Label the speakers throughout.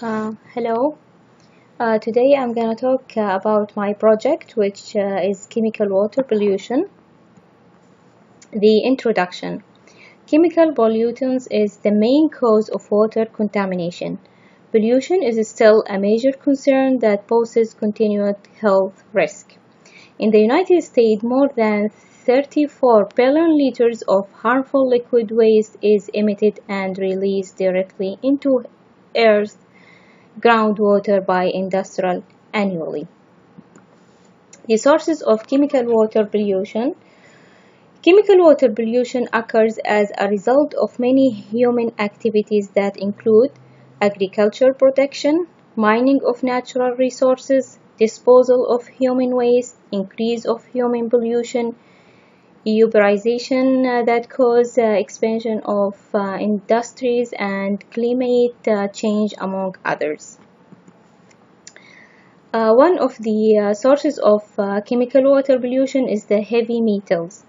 Speaker 1: Hello. Today I'm gonna talk about my project, which is chemical water pollution. The introduction. Chemical pollutants is the main cause of water contamination. Pollution is still a major concern that poses continued health risk. In the United States, more than 34 billion liters of harmful liquid waste is emitted and released directly into Earth's groundwater by industrial annually. The sources of chemical water pollution. Chemical water pollution occurs as a result of many human activities that include agriculture production, mining of natural resources, disposal of human waste, increase of human pollution, urbanization that cause expansion of industries, and climate change, among others. One of the sources of chemical water pollution is the heavy metals.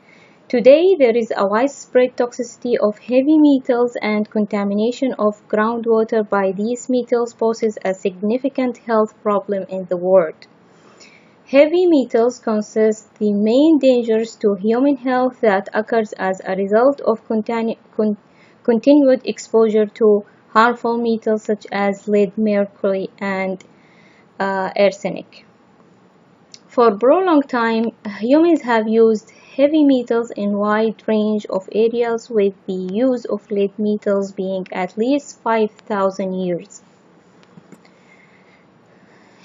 Speaker 1: Today, there is a widespread toxicity of heavy metals, and contamination of groundwater by these metals poses a significant health problem in the world. Heavy metals consist the main dangers to human health that occurs as a result of continued exposure to harmful metals such as lead, mercury, and arsenic. For prolonged time, humans have used heavy metals in a wide range of areas, with the use of lead metals being at least 5,000 years.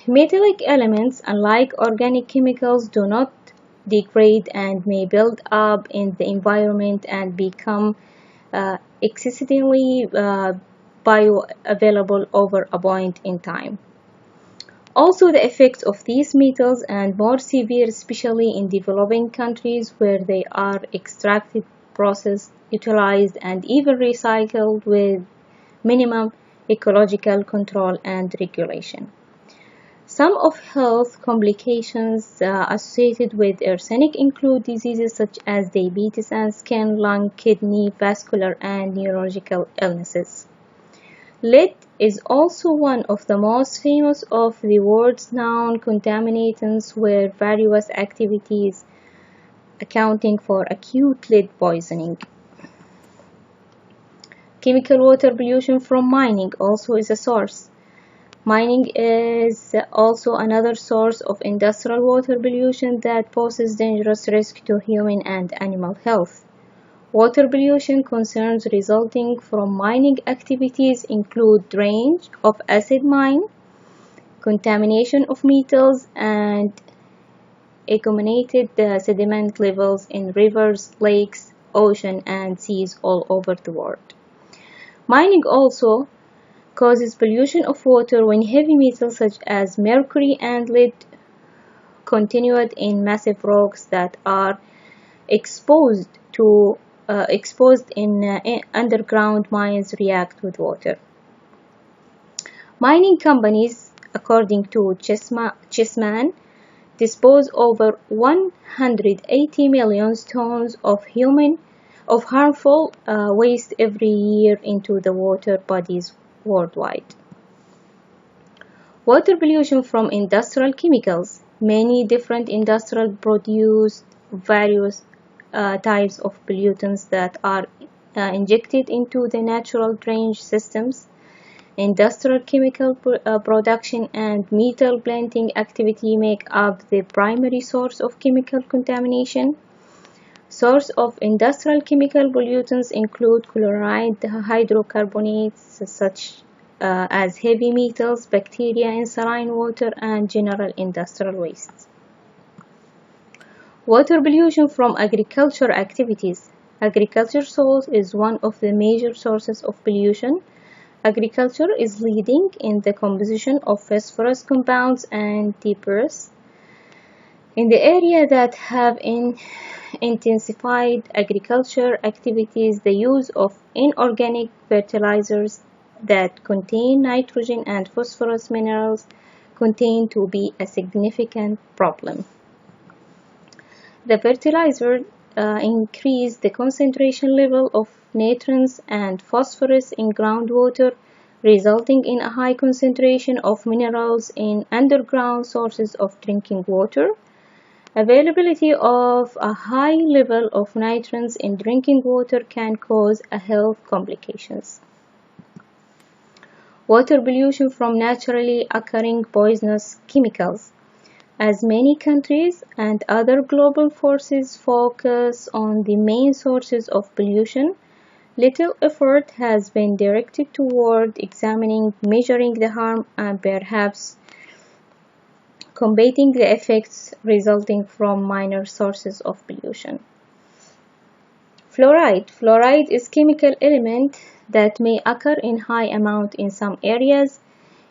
Speaker 1: Metallic elements, unlike organic chemicals, do not degrade and may build up in the environment and become excessively bioavailable over a point in time. Also, the effects of these metals are more severe, especially in developing countries where they are extracted, processed, utilized, and even recycled with minimum ecological control and regulation. Some of health complications associated with arsenic include diseases such as diabetes and skin, lung, kidney, vascular, and neurological illnesses. Lead is also one of the most famous of the world's known contaminants, where various activities accounting for acute lead poisoning. Chemical water pollution from mining also is a source. Mining is also another source of industrial water pollution that poses dangerous risk to human and animal health. Water pollution concerns resulting from mining activities include drainage of acid mine, contamination of metals, and accumulated sediment levels in rivers, lakes, oceans, and seas all over the world. Mining also causes pollution of water when heavy metals such as mercury and lead continued in massive rocks that are exposed in underground mines react with water. Mining companies, according to Chessman, dispose over 180 million tons of harmful waste every year into the water bodies worldwide. Water pollution from industrial chemicals. Many different industries produce various types of pollutants that are injected into the natural drainage systems. Industrial chemical production and metal blending activity make up the primary source of chemical contamination. Source of industrial chemical pollutants include chloride, hydrocarbonates such as heavy metals, bacteria in saline water, and general industrial wastes. Water pollution from agriculture activities. Agriculture soils is one of the major sources of pollution. Agriculture is leading in the composition of phosphorus compounds and debris. In the area that have intensified agriculture activities, the use of inorganic fertilizers that contain nitrogen and phosphorus minerals continue to be a significant problem. The fertilizer increase the concentration level of nitrogens and phosphorus in groundwater, resulting in a high concentration of minerals in underground sources of drinking water. Availability of a high level of nitrates in drinking water can cause health complications. Water pollution from naturally occurring poisonous chemicals. As many countries and other global forces focus on the main sources of pollution, little effort has been directed toward examining, measuring the harm, and perhaps combating the effects resulting from minor sources of pollution. Fluoride. Fluoride is a chemical element that may occur in high amount in some areas.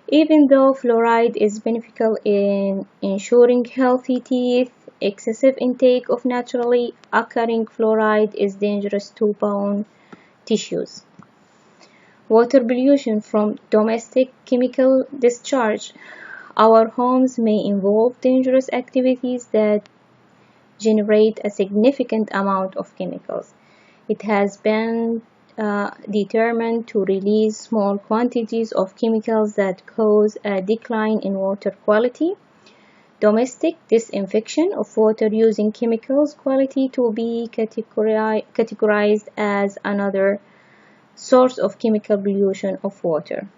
Speaker 1: Even though fluoride is beneficial in ensuring healthy teeth, excessive intake of naturally occurring fluoride is dangerous to bone tissues. Water pollution from domestic chemical discharge. Our homes may involve dangerous activities that generate a significant amount of chemicals. It has been determined to release small quantities of chemicals that cause a decline in water quality. Domestic disinfection of water using chemicals quality to be categorized as another source of chemical pollution of water.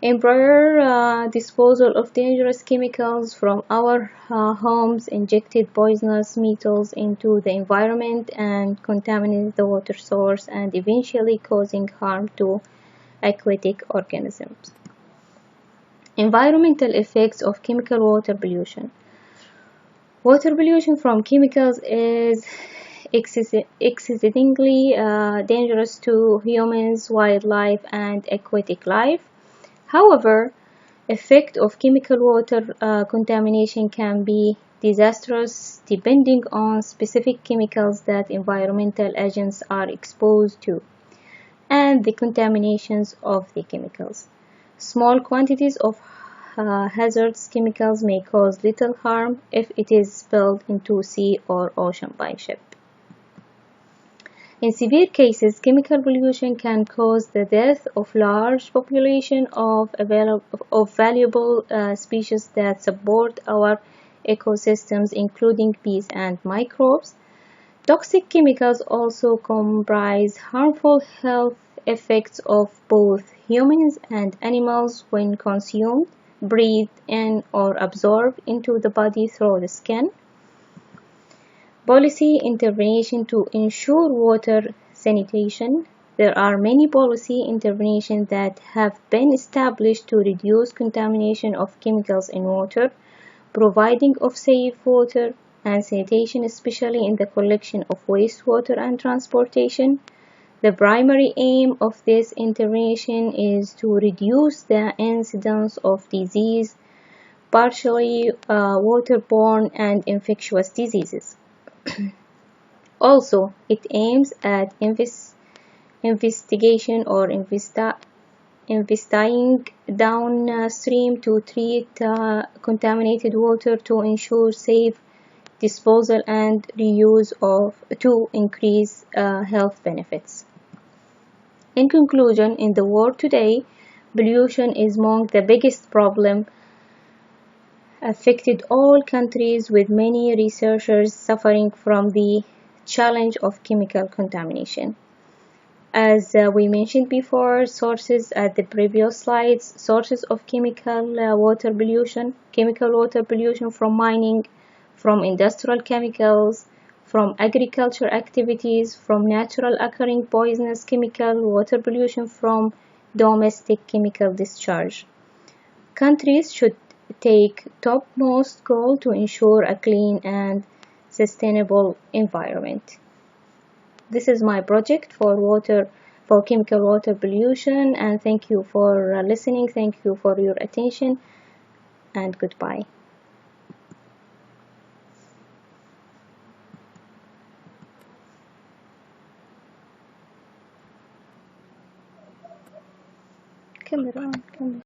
Speaker 1: Improper disposal of dangerous chemicals from our homes injected poisonous metals into the environment and contaminated the water source and eventually causing harm to aquatic organisms. Environmental effects of chemical water pollution. Water pollution from chemicals is exceedingly dangerous to humans, wildlife, and aquatic life. However, effect of chemical water contamination can be disastrous depending on specific chemicals that environmental agents are exposed to and the contaminations of the chemicals. Small quantities of hazardous chemicals may cause little harm if it is spilled into sea or ocean by ship. In severe cases, chemical pollution can cause the death of large populations of valuable species that support our ecosystems, including bees and microbes. Toxic chemicals also comprise harmful health effects of both humans and animals when consumed, breathed in, or absorbed into the body through the skin. Policy intervention to ensure water sanitation. There are many policy interventions that have been established to reduce contamination of chemicals in water, providing of safe water and sanitation, especially in the collection of wastewater and transportation. The primary aim of this intervention is to reduce the incidence of disease, partially waterborne and infectious diseases. Also, it aims at investigation or investigating downstream to treat contaminated water to ensure safe disposal and reuse to increase health benefits. In conclusion, in the world today, pollution is among the biggest problems affected all countries, with many researchers suffering from the challenge of chemical contamination. As we mentioned before, sources at the previous slides, sources of chemical water pollution from mining, from industrial chemicals, from agriculture activities, from natural occurring poisonous chemical water pollution from domestic chemical discharge. Countries should take topmost goal to ensure a clean and sustainable environment. This is my project for chemical water pollution, and thank you for listening. Thank you for your attention, and goodbye. Camera on, camera.